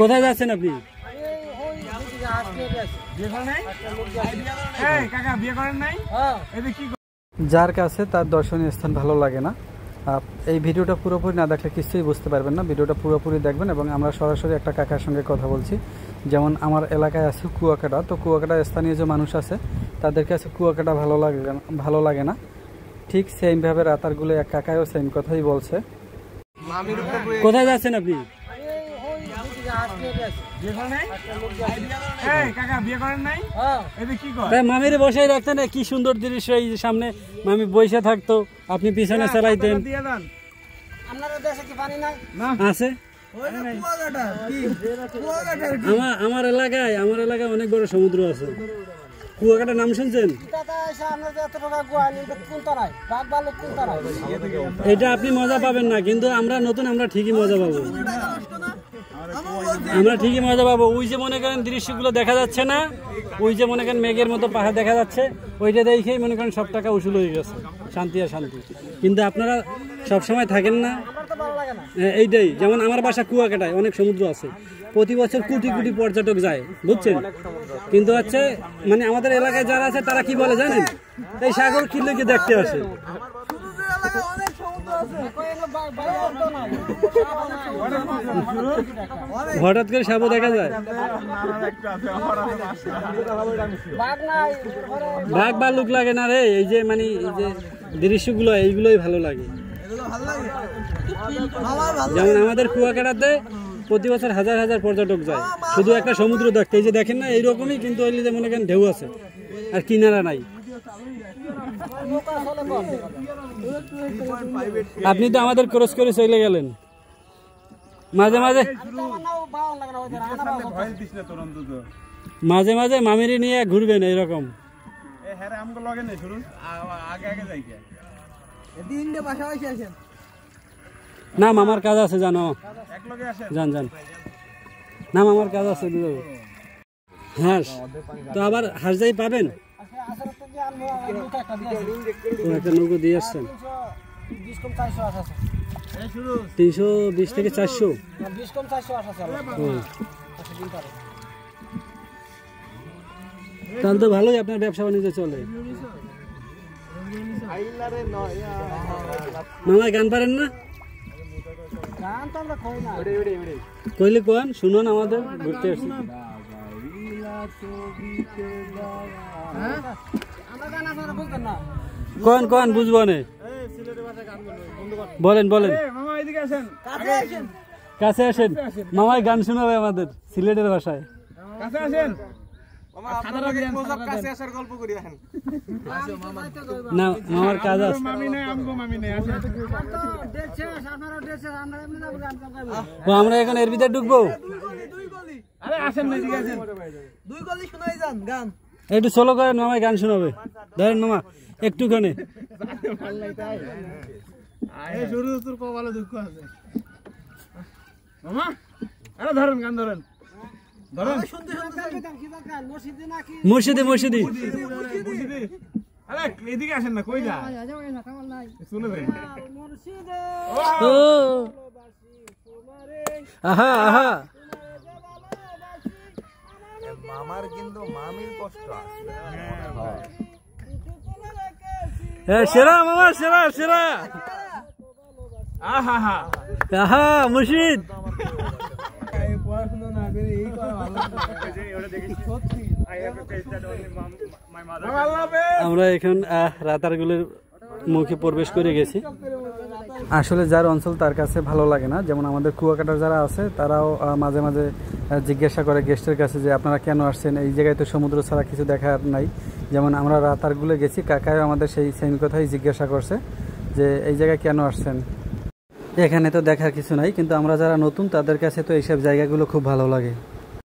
কোথায় যাচ্ছেন আপনি? যার কাছে তার দর্শনীয় স্থান ভালো লাগে না, এই ভিডিওটা পুরোপুরি না দেখলে কিছুই বুঝতে পারবেন না। ভিডিওটা পুরোপুরি দেখবেন এবং আমরা সরাসরি একটা কাকার সঙ্গে কথা বলছি। যেমন আমার এলাকায় আছে কুয়াকাটা, তো কুয়াকাটা স্থানীয় যে মানুষ আছে তাদের কাছে কুয়াকাটা ভালো লাগে না। ঠিক সেমভাবে রাতারগুলো এক কাকায়ও সেম কথাই বলছে। কোথায় যাচ্ছেন আপনি? মামির বসে রাখতেন, কি সুন্দর দৃশ্য, এই সামনে মামি বসে থাকতো, আপনি পিছনে চালাইতেন। আছে আমার এলাকায় অনেক বড় সমুদ্র আছে। কুয়াকাটার নাম শুনছেন? এটা আপনি মজা পাবেন না, কিন্তু আমরা ঠিকই মজা পাবো। ওই যে মনে করেন দৃশ্যগুলো দেখা যাচ্ছে না, ওই যে মনে করেন মেঘের মতো পাহাড় দেখা যাচ্ছে, ওইটা দেখেই মনে করেন সব টাকা উসুল হয়ে গেছে, শান্তি আর শান্তি। কিন্তু আপনারা সবসময় থাকেন না, এইটাই। যেমন আমার বাসা কুয়াকাটায়, অনেক সমুদ্র আছে, প্রতি বছর কোটি কোটি পর্যটক যায়, বুঝছেন? কিন্তু হচ্ছে মানে আমাদের এলাকায় যারা আছে তারা কি বলে জানেন, এই সাগর কিনলে কি দেখতে আসে। হঠাৎ করে সাপ দেখা যায়, বাঘ ভাল্লুক লাগে না রে, এই যে মানে এই যে দৃশ্যগুলো এইগুলোই ভালো লাগে। যেমন আমাদের কুয়াকাটাতে প্রতি বছর হাজার হাজার পর্যটক যায় শুধু একটা সমুদ্র দেখতে। এই যে দেখেন না, এইরকমই, কিন্তু ওই যে মনে করেন ঢেউ আছে আর কিনারা নাই। আপনি তো আমাদের ক্রস করে চলে গেলেন। মাঝে মাঝে মামিরি নিয়ে ঘুরবেন এইরকম। না মামার কাজ আছে, জানো, যান না মামার কাজ আছে। হাঁস তো আবার হাঁস যাই পাবেন, একটা নৌকো দিয়ে আসছেন। 320 থেকে 400, তাহলে তো ভালোই, আপনার ব্যবসা বাণিজ্য চলে। মামা গান পারেন না? কইলে কোন শুনুন, আমাদের ঘুরতে আসছি। কোন বুঝবো না, বলেন। কাছে আসেন, মামাই গান শোনাবে আমাদের সিলেটের ভাষায়। না মামার কাজ আছে। আমরা এখন এর ভিতরে ঢুকবো, একটু সোলো করেন, মামাই গান শোনাবে। ধরেন মামা একটুখানি। ধরেন গান, ধরেন মুর্শিদি। এদিকে আসেন না, কই যা আহা মামার, কিন্তু মামির কষ্ট সেরা মামা, সেরা। আহা মুর্শিদ, আমরা এখন রাতারগুলের মুখে প্রবেশ করে গেছি। আসলে যার অঞ্চল তার কাছে ভালো লাগে না। যেমন আমাদের কুয়াকাটার যারা আছে তারাও মাঝে মাঝে জিজ্ঞাসা করে গেস্টের কাছে যে আপনারা কেন আসছেন, এই জায়গায় তো সমুদ্র ছাড়া কিছু দেখার নাই। যেমন আমরা রাতারগুলে গেছি, কাকাও আমাদের সেই সেম কথাই জিজ্ঞাসা করছে যে এই জায়গায় কেন আসছেন, এখানে তো দেখার কিছু নাই। কিন্তু আমরা যারা নতুন তাদের কাছে তো এইসব জায়গাগুলো খুব ভালো লাগে।